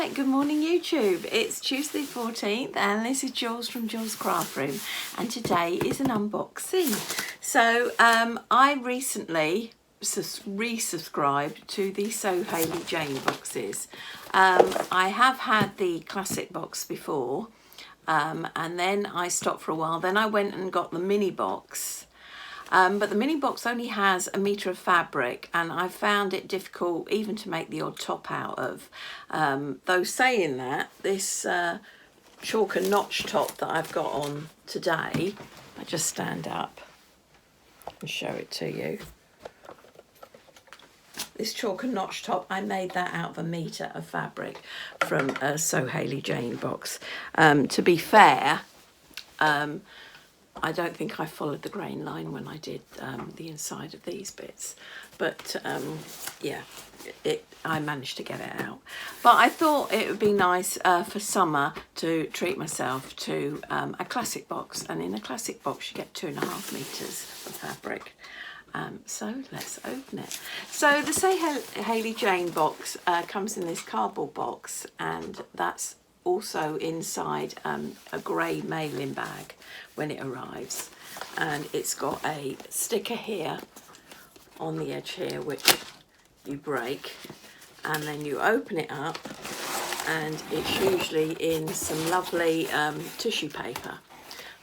Right, good morning YouTube. It's Tuesday 14th and this is Jules from Jules Craft Room, and today is an unboxing. So I recently resubscribed to the SewHaleyJane boxes. I have had the classic box before and then I stopped for a while. Then I went and got the mini box. But the mini box only has a metre of fabric and I found it difficult even to make the odd top out of. Though saying that, this chalk and notch top that I've got on today, I just stand up and show it to you. This chalk and notch top, I made that out of a metre of fabric from a SewHaleyJane box. To be fair, I don't think I followed the grain line when I did the inside of these bits, but yeah, I managed to get it out. But I thought it would be nice for summer to treat myself to a classic box, and in a classic box you get 2.5 metres of fabric. So let's open it. So the SewHaleyJane box comes in this cardboard box, and that's also inside a grey mailing bag when it arrives, and it's got a sticker here on the edge here which you break, and then you open it up and it's usually in some lovely tissue paper.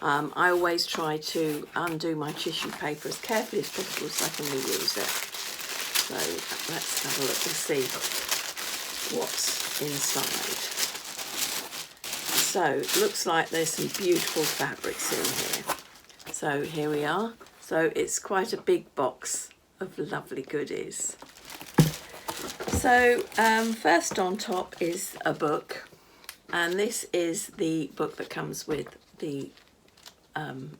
I always try to undo my tissue paper as carefully as possible so I can reuse it. So let's have a look and see what's inside. So it looks like there's some beautiful fabrics in here. So here we are. So it's quite a big box of lovely goodies. So first on top is a book, and this is the book that comes with the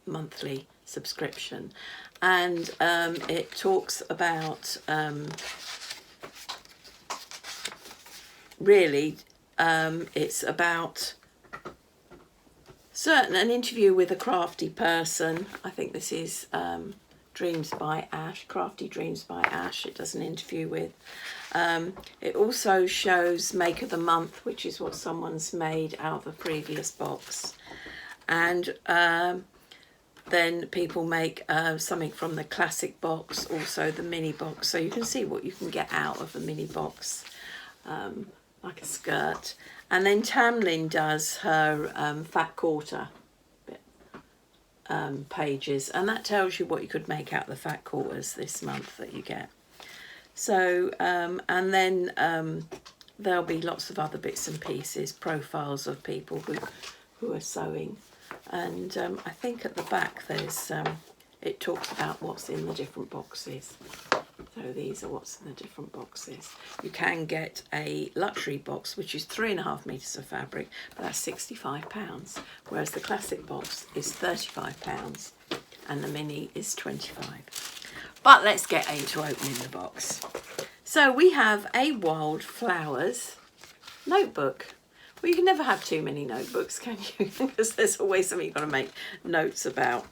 monthly subscription, and it talks about it's about an interview with a crafty person. I think this is Dreams by Ash, Crafty Dreams by Ash. It does an interview with. It also shows Make of the Month, which is what someone's made out of a previous box. And then people make something from the classic box, also the mini box. So you can see what you can get out of a mini box, like a skirt. And then Tamlin does her fat quarter pages, and that tells you what you could make out of the fat quarters this month that you get. So and then there'll be lots of other bits and pieces, profiles of people who are sewing, and I think at the back there's it talks about what's in the different boxes. So these are what's in the different boxes. You can get a luxury box, which is 3.5 metres of fabric, but that's £65, whereas the classic box is £35 and the mini is £25. But let's get into opening the box. So we have a Wildflowers notebook. Well, you can never have too many notebooks, can you? Because there's always something you've got to make notes about,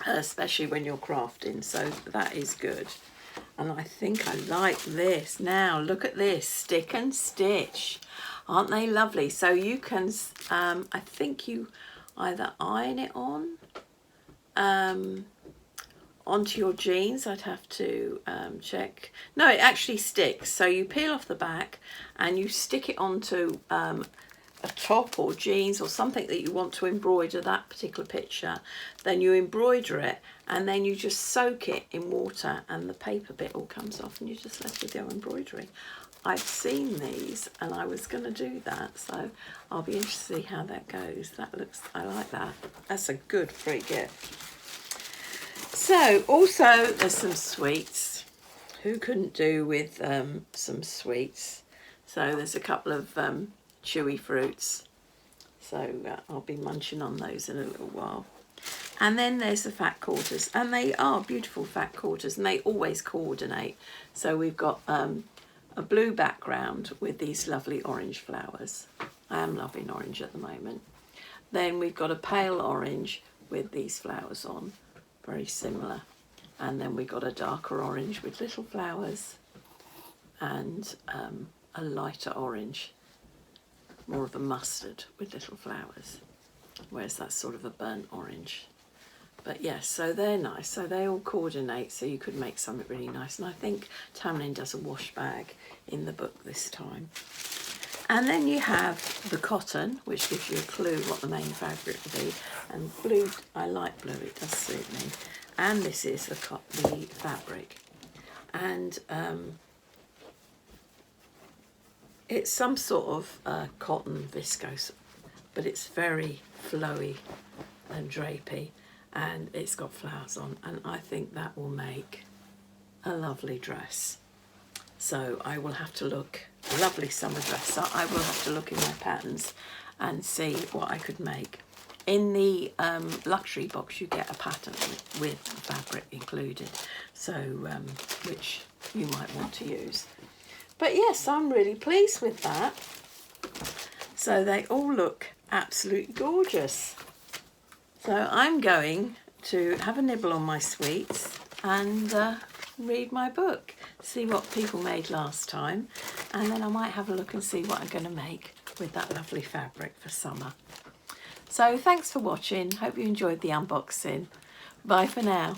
especially when you're crafting, so that is good. And I think I like this. Now look at this, stick and stitch. Aren't they lovely? So you can I think you either iron it on onto your jeans. I'd have to check. No, it actually sticks. So you peel off the back and you stick it onto a top or jeans or something that you want to embroider that particular picture. Then you embroider it, and then you just soak it in water and the paper bit all comes off and you're just left with your embroidery. I've seen these and I was going to do that, so I'll be interested to see how that goes. That looks, I like that. That's a good free gift. So also there's some sweets. Who couldn't do with some sweets? So there's a couple of chewy fruits, so I'll be munching on those in a little while. And then there's the fat quarters, and they are beautiful fat quarters, and they always coordinate. So we've got a blue background with these lovely orange flowers. I am loving orange at the moment. Then we've got a pale orange with these flowers on, very similar. And then we've got a darker orange with little flowers, and a lighter orange more of a mustard with little flowers, whereas that's sort of a burnt orange. But yes, so they're nice. So they all coordinate, so you could make something really nice. And I think Tamlin does a wash bag in the book this time. And then you have the cotton, which gives you a clue what the main fabric will be. And blue, I like blue, it does suit me. And this is the fabric. And it's some sort of cotton viscose, but it's very flowy and drapey. And it's got flowers on, and I think that will make a lovely dress. So I will have to look, a lovely summer dress. So I will have to look in my patterns and see what I could make. In the luxury box, you get a pattern with the fabric included, so which you might want to use. But yes, I'm really pleased with that. So they all look absolutely gorgeous. So I'm going to have a nibble on my sweets and read my book, see what people made last time, and then I might have a look and see what I'm going to make with that lovely fabric for summer. So thanks for watching. Hope you enjoyed the unboxing. Bye for now.